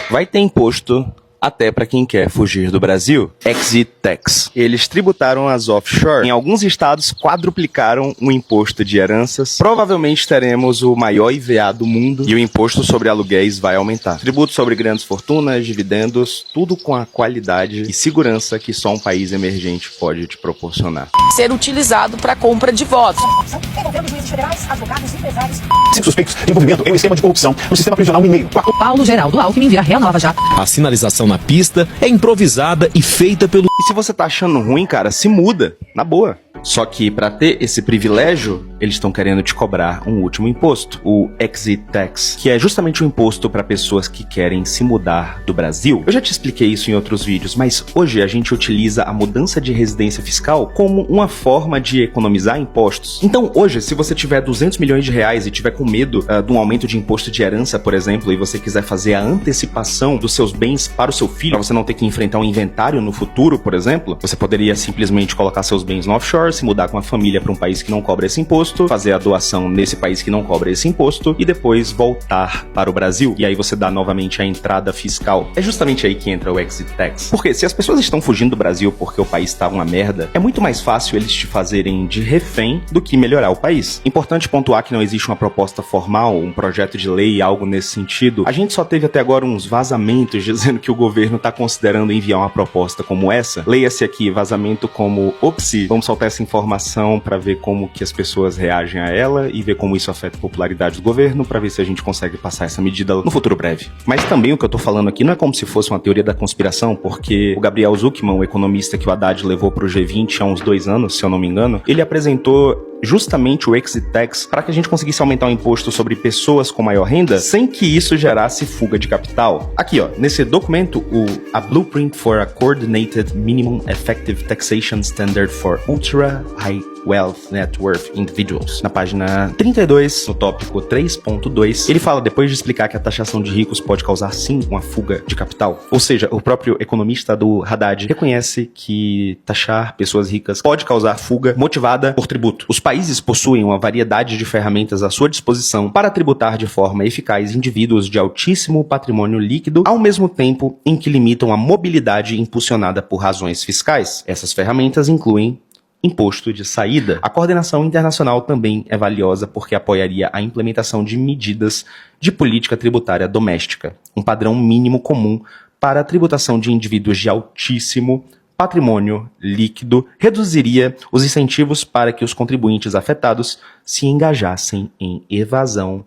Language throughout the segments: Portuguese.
Vai ter imposto até para quem quer fugir do Brasil. Exit Tax. Eles tributaram as offshore. Em alguns estados, quadruplicaram o imposto de heranças. Provavelmente teremos o maior IVA do mundo e o imposto sobre aluguéis vai aumentar. Tributo sobre grandes fortunas, dividendos, tudo com a qualidade e segurança que só um país emergente pode te proporcionar. Ser utilizado para compra de votos. Envolvendo juízes federais, advogados, empresários. Suspeitos de envolvimento em um esquema de corrupção no sistema prisional mineiro. Paulo Geraldo Alckmin via Real Nova Jato. A sinalização na pista é improvisada e feita pelo... E se você tá achando ruim, cara, se muda, na boa. Só que para ter esse privilégio, eles estão querendo te cobrar um último imposto, o Exit Tax, que é justamente um imposto para pessoas que querem se mudar do Brasil. Eu já te expliquei isso em outros vídeos, mas hoje a gente utiliza a mudança de residência fiscal como uma forma de economizar impostos. Então hoje, se você tiver 200 milhões de reais e tiver com medo de um aumento de imposto de herança, por exemplo, e você quiser fazer a antecipação dos seus bens para o seu filho, para você não ter que enfrentar um inventário no futuro, por exemplo, você poderia simplesmente colocar seus bens no offshore, se mudar com a família para um país que não cobra esse imposto, fazer a doação nesse país que não cobra esse imposto e depois voltar para o Brasil. E aí você dá novamente a entrada fiscal. É justamente aí que entra o Exit Tax. Porque se as pessoas estão fugindo do Brasil porque o país tá uma merda, é muito mais fácil eles te fazerem de refém do que melhorar o país. Importante pontuar que não existe uma proposta formal, um projeto de lei, algo nesse sentido. A gente só teve até agora uns vazamentos dizendo que o governo tá considerando enviar uma proposta como essa. Leia-se aqui, vazamento como, opsi, vamos soltar essa informação para ver como que as pessoas reagem a ela e ver como isso afeta a popularidade do governo, para ver se a gente consegue passar essa medida no futuro breve. Mas também o que eu tô falando aqui não é como se fosse uma teoria da conspiração, porque o Gabriel Zucman, o economista que o Haddad levou pro G20 há uns 2 anos, se eu não me engano, ele apresentou justamente o Exit Tax para que a gente conseguisse aumentar o imposto sobre pessoas com maior renda sem que isso gerasse fuga de capital. Aqui, ó, nesse documento, a Blueprint for a Coordinated Minimum Effective Taxation Standard for Ultra High Wealth Net Worth Individuals. Na página 32, no tópico 3.2, ele fala, depois de explicar que a taxação de ricos pode causar sim uma fuga de capital. Ou seja, o próprio economista do Haddad reconhece que taxar pessoas ricas pode causar fuga motivada por tributo. Os países possuem uma variedade de ferramentas à sua disposição para tributar de forma eficaz indivíduos de altíssimo patrimônio líquido, ao mesmo tempo em que limitam a mobilidade impulsionada por razões fiscais. Essas ferramentas incluem imposto de saída. A coordenação internacional também é valiosa porque apoiaria a implementação de medidas de política tributária doméstica, um padrão mínimo comum para a tributação de indivíduos de altíssimo patrimônio líquido, reduziria os incentivos para que os contribuintes afetados se engajassem em evasão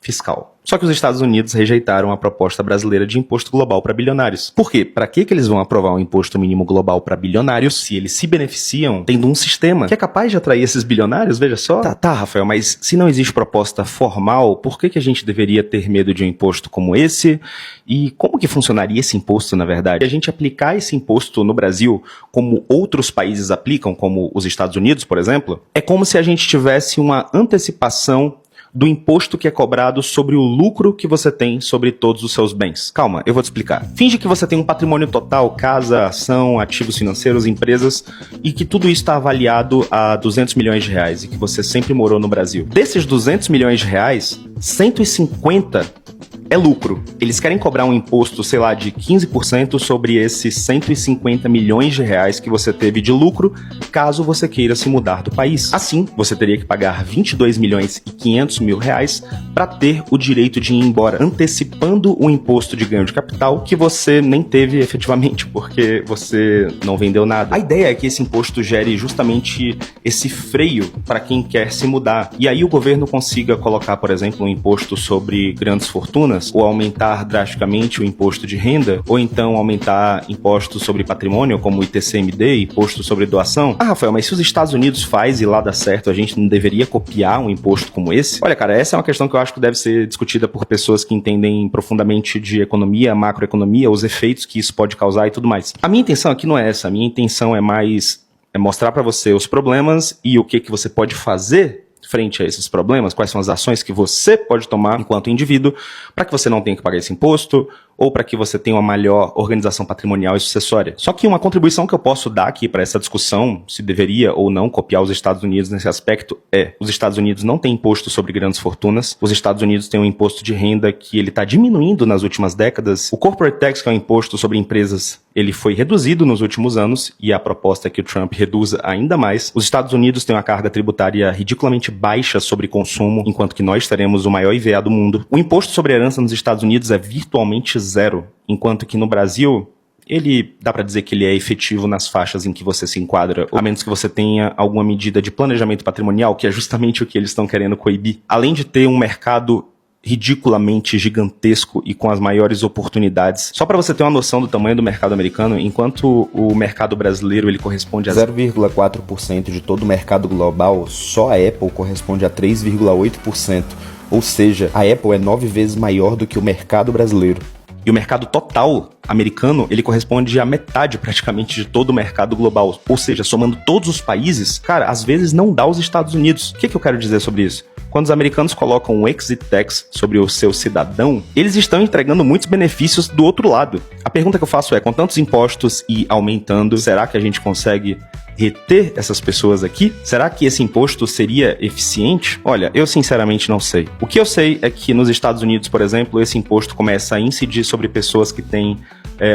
fiscal. Só que os Estados Unidos rejeitaram a proposta brasileira de imposto global para bilionários. Por quê? Para que eles vão aprovar um imposto mínimo global para bilionários se eles se beneficiam tendo um sistema que é capaz de atrair esses bilionários? Veja só. Tá, Rafael, mas se não existe proposta formal, por que a gente deveria ter medo de um imposto como esse? E como que funcionaria esse imposto, na verdade? A gente aplicar esse imposto no Brasil como outros países aplicam, como os Estados Unidos, por exemplo, é como se a gente tivesse uma antecipação do imposto que é cobrado sobre o lucro que você tem sobre todos os seus bens. Calma, eu vou te explicar. Finge que você tem um patrimônio total, casa, ação, ativos financeiros, empresas, e que tudo isso está avaliado a 200 milhões de reais e que você sempre morou no Brasil. Desses 200 milhões de reais, 150 é lucro. Eles querem cobrar um imposto, sei lá, de 15% sobre esses 150 milhões de reais que você teve de lucro, caso você queira se mudar do país. Assim, você teria que pagar 22 milhões e 500 mil reais para ter o direito de ir embora, antecipando o imposto de ganho de capital que você nem teve efetivamente, porque você não vendeu nada. A ideia é que esse imposto gere justamente esse freio para quem quer se mudar. E aí o governo consiga colocar, por exemplo, um imposto sobre grandes fortunas, ou aumentar drasticamente o imposto de renda, ou então aumentar impostos sobre patrimônio, como o ITCMD, imposto sobre doação. Ah, Rafael, mas se os Estados Unidos faz e lá dá certo, a gente não deveria copiar um imposto como esse? Olha, cara, essa é uma questão que eu acho que deve ser discutida por pessoas que entendem profundamente de economia, macroeconomia, os efeitos que isso pode causar e tudo mais. A minha intenção aqui não é essa, a minha intenção é mais mostrar para você os problemas e o que você pode fazer frente a esses problemas, quais são as ações que você pode tomar enquanto indivíduo para que você não tenha que pagar esse imposto, ou para que você tenha uma melhor organização patrimonial e sucessória. Só que uma contribuição que eu posso dar aqui para essa discussão, se deveria ou não copiar os Estados Unidos nesse aspecto, os Estados Unidos não têm imposto sobre grandes fortunas, os Estados Unidos têm um imposto de renda que ele está diminuindo nas últimas décadas, o corporate tax, que é um imposto sobre empresas, ele foi reduzido nos últimos anos, e a proposta é que o Trump reduza ainda mais. Os Estados Unidos têm uma carga tributária ridiculamente baixa sobre consumo, enquanto que nós teremos o maior IVA do mundo. O imposto sobre herança nos Estados Unidos é virtualmente zero, enquanto que no Brasil, ele dá para dizer que ele é efetivo nas faixas em que você se enquadra, a menos que você tenha alguma medida de planejamento patrimonial, que é justamente o que eles estão querendo coibir. Além de ter um mercado ridiculamente gigantesco e com as maiores oportunidades. Só para você ter uma noção do tamanho do mercado americano, enquanto o mercado brasileiro ele corresponde a 0,4% de todo o mercado global, só a Apple corresponde a 3,8%. Ou seja, a Apple é 9 vezes maior do que o mercado brasileiro. E o mercado total americano, ele corresponde à metade praticamente de todo o mercado global. Ou seja, somando todos os países, cara, às vezes não dá os Estados Unidos. O que eu quero dizer sobre isso? Quando os americanos colocam um exit tax sobre o seu cidadão, eles estão entregando muitos benefícios do outro lado. A pergunta que eu faço é, com tantos impostos e aumentando, será que a gente consegue reter essas pessoas aqui? Será que esse imposto seria eficiente? Olha, eu sinceramente não sei. O que eu sei é que nos Estados Unidos, por exemplo, esse imposto começa a incidir sobre pessoas que têm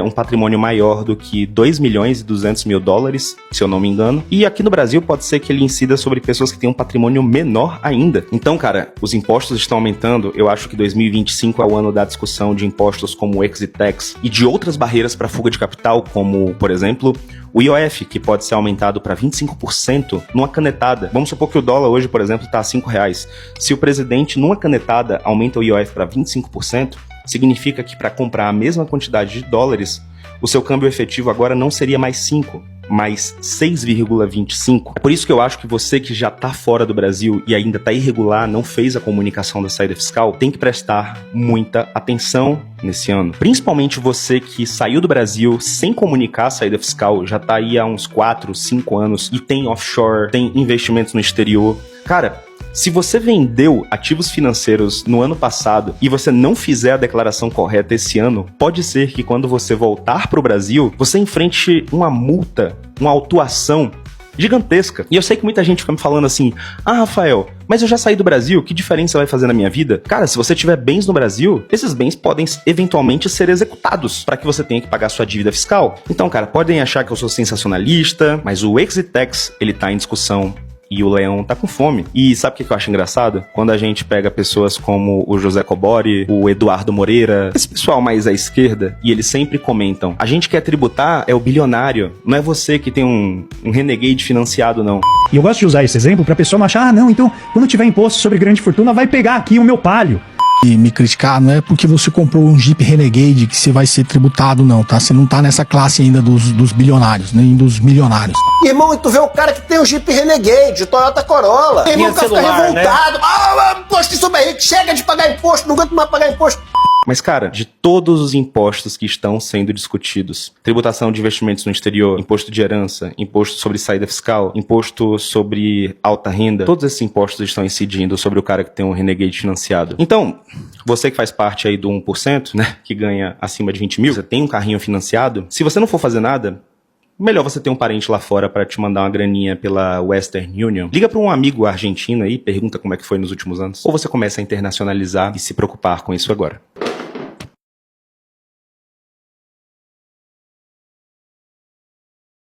um patrimônio maior do que 2 milhões e 200 mil dólares, se eu não me engano. E aqui no Brasil pode ser que ele incida sobre pessoas que têm um patrimônio menor ainda. Então, cara, os impostos estão aumentando. Eu acho que 2025 é o ano da discussão de impostos como o exit tax e de outras barreiras para fuga de capital, como, por exemplo, o IOF, que pode ser aumentado para 25% numa canetada. Vamos supor que o dólar hoje, por exemplo, está a R$5. Se o presidente, numa canetada, aumenta o IOF para 25%, significa que para comprar a mesma quantidade de dólares, o seu câmbio efetivo agora não seria mais 5, mais 6,25. É por isso que eu acho que você que já está fora do Brasil e ainda está irregular, não fez a comunicação da saída fiscal, tem que prestar muita atenção nesse ano. Principalmente você que saiu do Brasil sem comunicar a saída fiscal, já está aí há uns 4, 5 anos e tem offshore, tem investimentos no exterior. Cara, se você vendeu ativos financeiros no ano passado e você não fizer a declaração correta esse ano, pode ser que quando você voltar para o Brasil, você enfrente uma multa, uma autuação gigantesca. E eu sei que muita gente fica me falando assim, Rafael, mas eu já saí do Brasil, que diferença vai fazer na minha vida? Cara, se você tiver bens no Brasil, esses bens podem eventualmente ser executados para que você tenha que pagar sua dívida fiscal. Então, cara, podem achar que eu sou sensacionalista, mas o exit tax, ele tá em discussão. E o leão tá com fome. E sabe o que eu acho engraçado? Quando a gente pega pessoas como o José Cobori, o Eduardo Moreira, esse pessoal mais à esquerda, e eles sempre comentam, a gente quer tributar é o bilionário, não é você que tem um renegade financiado, não. E eu gosto de usar esse exemplo pra pessoa não achar, não, então quando tiver imposto sobre grande fortuna, vai pegar aqui o meu palio. E me criticar, não é porque você comprou um Jeep Renegade que você vai ser tributado, não, tá? Você não tá nessa classe ainda dos bilionários, nem dos milionários. Irmão, e tu vê o cara que tem um Jeep Renegade, Toyota Corolla. Irmão, o cara fica revoltado. Né? Imposto sobre aí, chega de pagar imposto, não aguento mais pagar imposto. Mas, cara, de todos os impostos que estão sendo discutidos, tributação de investimentos no exterior, imposto de herança, imposto sobre saída fiscal, imposto sobre alta renda, todos esses impostos estão incidindo sobre o cara que tem um Renegade financiado. Então, você que faz parte aí do 1%, né, que ganha acima de 20 mil, você tem um carrinho financiado, se você não for fazer nada, melhor você ter um parente lá fora para te mandar uma graninha pela Western Union. Liga para um amigo argentino aí, pergunta como é que foi nos últimos anos. Ou você começa a internacionalizar e se preocupar com isso agora.